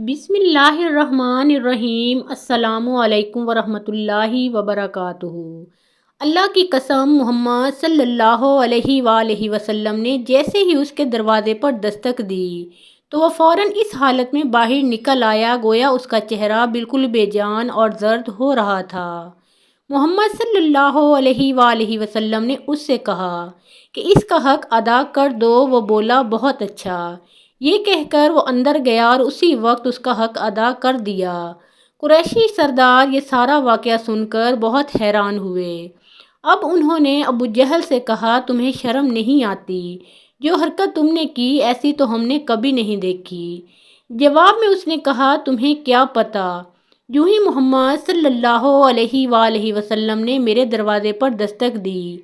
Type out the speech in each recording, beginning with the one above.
بسم اللہ الرحمن الرحیم۔ السلام علیکم ورحمۃ اللہ وبرکاتہ۔ اللہ کی قسم، محمد صلی اللہ علیہ وآلہ وسلم نے جیسے ہی اس کے دروازے پر دستک دی تو وہ فوراً اس حالت میں باہر نکل آیا گویا اس کا چہرہ بالکل بے جان اور زرد ہو رہا تھا۔ محمد صلی اللہ علیہ وآلہ وسلم نے اس سے کہا کہ اس کا حق ادا کر دو۔ وہ بولا، بہت اچھا۔ یہ کہہ کر وہ اندر گیا اور اسی وقت اس کا حق ادا کر دیا۔ قریشی سردار یہ سارا واقعہ سن کر بہت حیران ہوئے۔ اب انہوں نے ابو جہل سے کہا، تمہیں شرم نہیں آتی؟ جو حرکت تم نے کی ایسی تو ہم نے کبھی نہیں دیکھی۔ جواب میں اس نے کہا، تمہیں کیا پتہ؟ یوں ہی محمد صلی اللہ علیہ وآلہ وسلم نے میرے دروازے پر دستک دی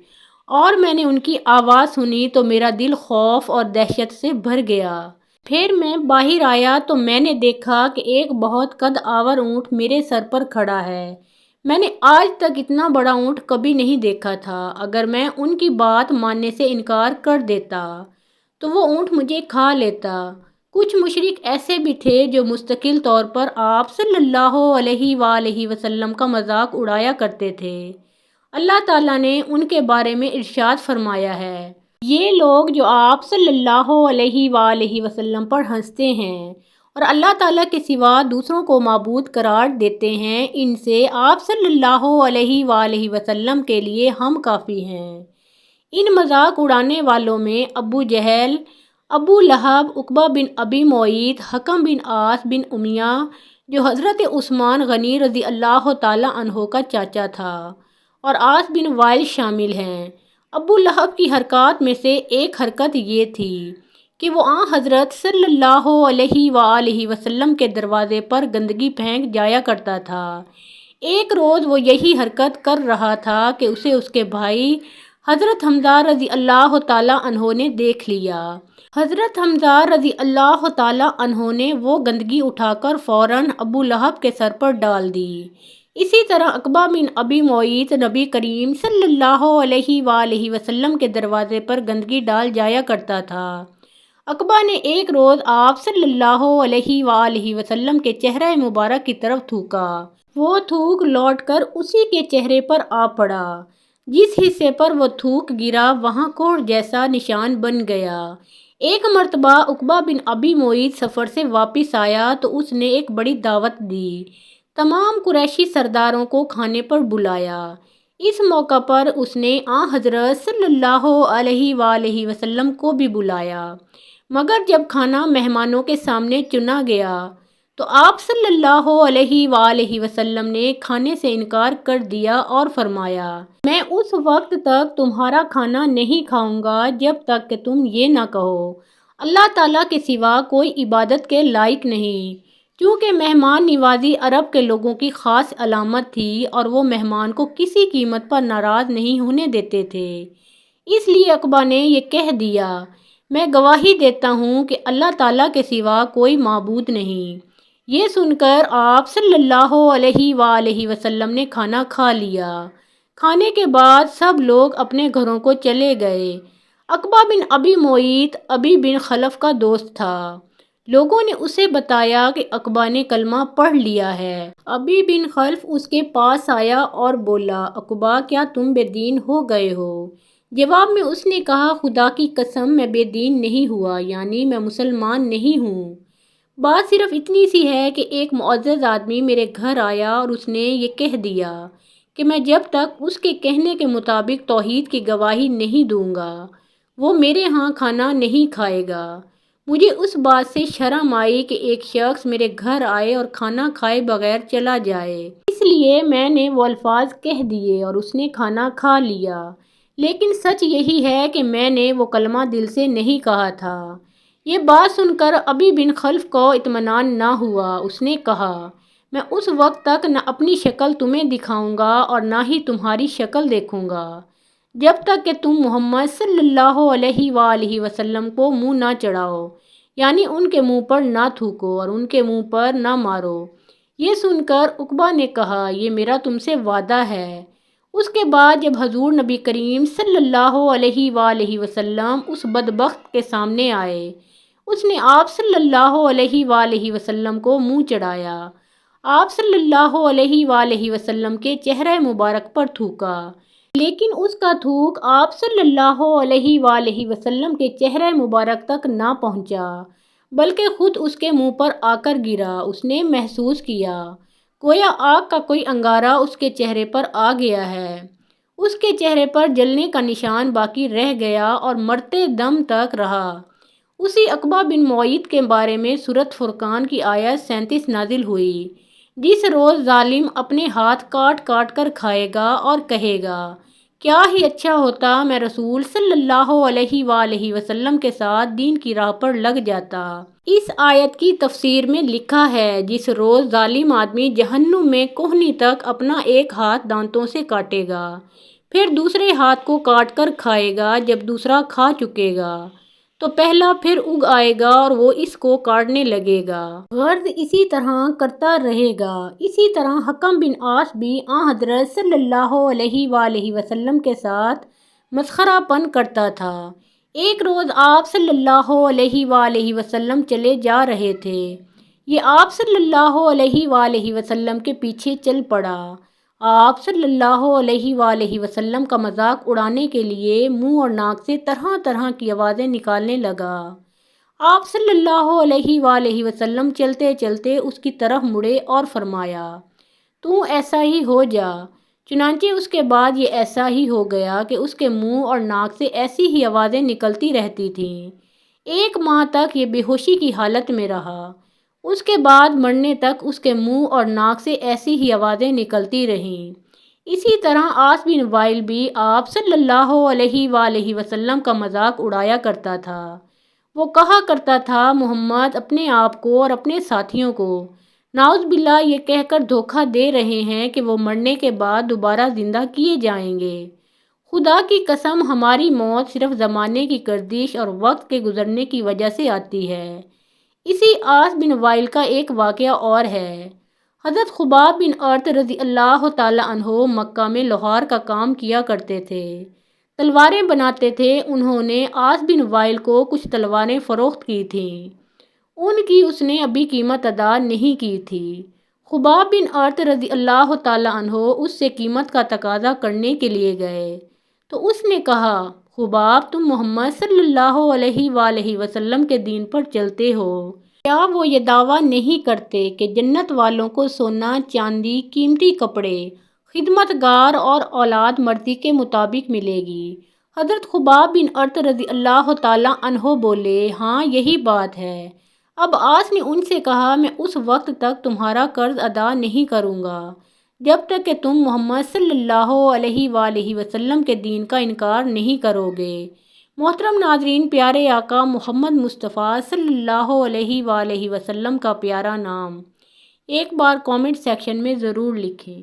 اور میں نے ان کی آواز سنی تو میرا دل خوف اور دہشت سے بھر گیا۔ پھر میں باہر آیا تو میں نے دیکھا کہ ایک بہت قد آور اونٹ میرے سر پر کھڑا ہے۔ میں نے آج تک اتنا بڑا اونٹ کبھی نہیں دیکھا تھا۔ اگر میں ان کی بات ماننے سے انکار کر دیتا تو وہ اونٹ مجھے کھا لیتا۔ کچھ مشرک ایسے بھی تھے جو مستقل طور پر آپ صلی اللہ علیہ وآلہ وسلم کا مذاق اڑایا کرتے تھے۔ اللہ تعالیٰ نے ان کے بارے میں ارشاد فرمایا ہے، یہ لوگ جو آپ صلی اللہ علیہ وآلہ وسلم پر ہنستے ہیں اور اللہ تعالیٰ کے سوا دوسروں کو معبود قرار دیتے ہیں، ان سے آپ صلی اللہ علیہ وآلہ وسلم کے لیے ہم کافی ہیں۔ ان مذاق اڑانے والوں میں ابو جہل، ابو لہب، عقبہ بن ابی معیط، حکم بن عاص بن امیہ جو حضرت عثمان غنی رضی اللہ تعالیٰ عنہ کا چاچا تھا، اور عاص بن وائل شامل ہیں۔ ابو لہب کی حرکات میں سے ایک حرکت یہ تھی کہ وہ حضرت صلی اللہ علیہ وآلہ وسلم کے دروازے پر گندگی پھینک جایا کرتا تھا۔ ایک روز وہ یہی حرکت کر رہا تھا کہ اسے اس کے بھائی حضرت حمزہ رضی اللہ تعالیٰ عنہ نے دیکھ لیا۔ حضرت حمزہ رضی اللہ تعالیٰ عنہ نے وہ گندگی اٹھا کر فوراً ابو لہب کے سر پر ڈال دی۔ اسی طرح عقبہ بن ابی معیط نبی کریم صلی اللہ علیہ وآلہ وسلم کے دروازے پر گندگی ڈال جایا کرتا تھا۔ عقبہ نے ایک روز آپ صلی اللہ علیہ وآلہ وسلم کے چہرہ مبارک کی طرف تھوکا۔ وہ تھوک لوٹ کر اسی کے چہرے پر آ پڑا۔ جس حصے پر وہ تھوک گرا وہاں کوڑ جیسا نشان بن گیا۔ ایک مرتبہ عقبہ بن ابی معیط سفر سے واپس آیا تو اس نے ایک بڑی دعوت دی۔ تمام قریشی سرداروں کو کھانے پر بلایا۔ اس موقع پر اس نے حضرت صلی اللہ علیہ وآلہ وسلم کو بھی بلایا، مگر جب کھانا مہمانوں کے سامنے چنا گیا تو آپ صلی اللہ علیہ وآلہ وسلم نے کھانے سے انکار کر دیا اور فرمایا، میں اس وقت تک تمہارا کھانا نہیں کھاؤں گا جب تک کہ تم یہ نہ کہو، اللہ تعالیٰ کے سوا کوئی عبادت کے لائق نہیں۔ چونکہ مہمان نوازی عرب کے لوگوں کی خاص علامت تھی اور وہ مہمان کو کسی قیمت پر ناراض نہیں ہونے دیتے تھے، اس لیے عقبہ نے یہ کہہ دیا، میں گواہی دیتا ہوں کہ اللہ تعالیٰ کے سوا کوئی معبود نہیں۔ یہ سن کر آپ صلی اللہ علیہ وآلہ وسلم نے کھانا کھا لیا۔ کھانے کے بعد سب لوگ اپنے گھروں کو چلے گئے۔ عقبہ بن ابی معیط ابی بن خلف کا دوست تھا۔ لوگوں نے اسے بتایا کہ عقبہ نے کلمہ پڑھ لیا ہے۔ ابی بن خلف اس کے پاس آیا اور بولا، عقبہ کیا تم بے دین ہو گئے ہو؟ جواب میں اس نے کہا، خدا کی قسم میں بے دین نہیں ہوا، یعنی میں مسلمان نہیں ہوں۔ بات صرف اتنی سی ہے کہ ایک معزز آدمی میرے گھر آیا اور اس نے یہ کہہ دیا کہ میں جب تک اس کے کہنے کے مطابق توحید کی گواہی نہیں دوں گا وہ میرے ہاں کھانا نہیں کھائے گا۔ مجھے اس بات سے شرم آئی کہ ایک شخص میرے گھر آئے اور کھانا کھائے بغیر چلا جائے، اس لیے میں نے وہ الفاظ کہہ دیے اور اس نے کھانا کھا لیا، لیکن سچ یہی ہے کہ میں نے وہ کلمہ دل سے نہیں کہا تھا۔ یہ بات سن کر ابی بن خلف کو اطمینان نہ ہوا۔ اس نے کہا، میں اس وقت تک نہ اپنی شکل تمہیں دکھاؤں گا اور نہ ہی تمہاری شکل دیکھوں گا جب تک کہ تم محمد صلی اللہ علیہ وآلہ وسلم کو منہ نہ چڑھاؤ، یعنی ان کے منہ پر نہ تھوکو اور ان کے منہ پر نہ مارو۔ یہ سن کر عقبہ نے کہا، یہ میرا تم سے وعدہ ہے۔ اس کے بعد جب حضور نبی کریم صلی اللہ علیہ وآلہ وسلم اس بدبخت کے سامنے آئے، اس نے آپ صلی اللہ علیہ وآلہ وسلم کو منہ چڑھایا۔ آپ صلی اللہ علیہ وآلہ وسلم کے چہرہ مبارک پر تھوکا، لیکن اس کا تھوک آپ صلی اللہ علیہ وآلہ وسلم کے چہرہ مبارک تک نہ پہنچا، بلکہ خود اس کے منہ پر آ کر گرا۔ اس نے محسوس کیا گویا آگ کا کوئی انگارہ اس کے چہرے پر آ گیا ہے۔ اس کے چہرے پر جلنے کا نشان باقی رہ گیا اور مرتے دم تک رہا۔ اسی عقبہ بن معیط کے بارے میں سورۃ فرقان کی آیت 37 نازل ہوئی، جس روز ظالم اپنے ہاتھ کاٹ کاٹ کر کھائے گا اور کہے گا، کیا ہی اچھا ہوتا میں رسول صلی اللہ علیہ وآلہ وسلم کے ساتھ دین کی راہ پر لگ جاتا۔ اس آیت کی تفسیر میں لکھا ہے، جس روز ظالم آدمی جہنم میں کوہنی تک اپنا ایک ہاتھ دانتوں سے کاٹے گا، پھر دوسرے ہاتھ کو کاٹ کر کھائے گا۔ جب دوسرا کھا چکے گا تو پہلا پھر اگ آئے گا اور وہ اس کو کاٹنے لگے گا۔ غرض اسی طرح کرتا رہے گا۔ اسی طرح حکم بن عاص بھی حضرت صلی اللہ علیہ وآلہ وسلم کے ساتھ مسخرہ پن کرتا تھا۔ ایک روز آپ صلی اللہ علیہ وآلہ وسلم چلے جا رہے تھے، یہ آپ صلی اللہ علیہ وآلہ وسلم کے پیچھے چل پڑا۔ آپ صلی اللہ علیہ وآلہ وسلم کا مذاق اڑانے کے لیے منہ اور ناک سے طرح طرح کی آوازیں نکالنے لگا۔ آپ صلی اللہ علیہ وآلہ وسلم چلتے چلتے اس کی طرف مڑے اور فرمایا، تو ایسا ہی ہو جا۔ چنانچہ اس کے بعد یہ ایسا ہی ہو گیا کہ اس کے منہ اور ناک سے ایسی ہی آوازیں نکلتی رہتی تھیں۔ 1 ماہ تک یہ بے ہوشی کی حالت میں رہا۔ اس کے بعد مرنے تک اس کے منہ اور ناک سے ایسی ہی آوازیں نکلتی رہیں۔ اسی طرح عاص بن وائل بھی آپ صلی اللہ علیہ وآلہ وسلم کا مذاق اڑایا کرتا تھا۔ وہ کہا کرتا تھا، محمد اپنے آپ کو اور اپنے ساتھیوں کو نعوذ باللہ یہ کہہ کر دھوکہ دے رہے ہیں کہ وہ مرنے کے بعد دوبارہ زندہ کیے جائیں گے۔ خدا کی قسم ہماری موت صرف زمانے کی گردش اور وقت کے گزرنے کی وجہ سے آتی ہے۔ اسی عاص بن وائل کا ایک واقعہ اور ہے۔ حضرت خباب بن ارت رضی اللہ تعالیٰ عنہ مکہ میں لوہار کا کام کیا کرتے تھے، تلواریں بناتے تھے۔ انہوں نے عاص بن وائل کو کچھ تلواریں فروخت کی تھیں، ان کی اس نے ابھی قیمت ادا نہیں کی تھی۔ خباب بن ارت رضی اللہ تعالیٰ عنہ اس سے قیمت کا تقاضا کرنے کے لیے گئے تو اس نے کہا، خباب تم محمد صلی اللہ علیہ وآلہ وسلم کے دین پر چلتے ہو، کیا وہ یہ دعویٰ نہیں کرتے کہ جنت والوں کو سونا، چاندی، قیمتی کپڑے، خدمت گار اور اولاد مرضی کے مطابق ملے گی؟ حضرت خباب بن ارت رضی اللہ تعالیٰ عنہ بولے، ہاں یہی بات ہے۔ اب عاص نے ان سے کہا، میں اس وقت تک تمہارا قرض ادا نہیں کروں گا جب تک کہ تم محمد صلی اللہ علیہ وآلہ وسلم کے دین کا انکار نہیں کرو گے۔ محترم ناظرین، پیارے آقا محمد مصطفیٰ صلی اللہ علیہ وآلہ وسلم کا پیارا نام ایک بار کامنٹ سیکشن میں ضرور لکھیں۔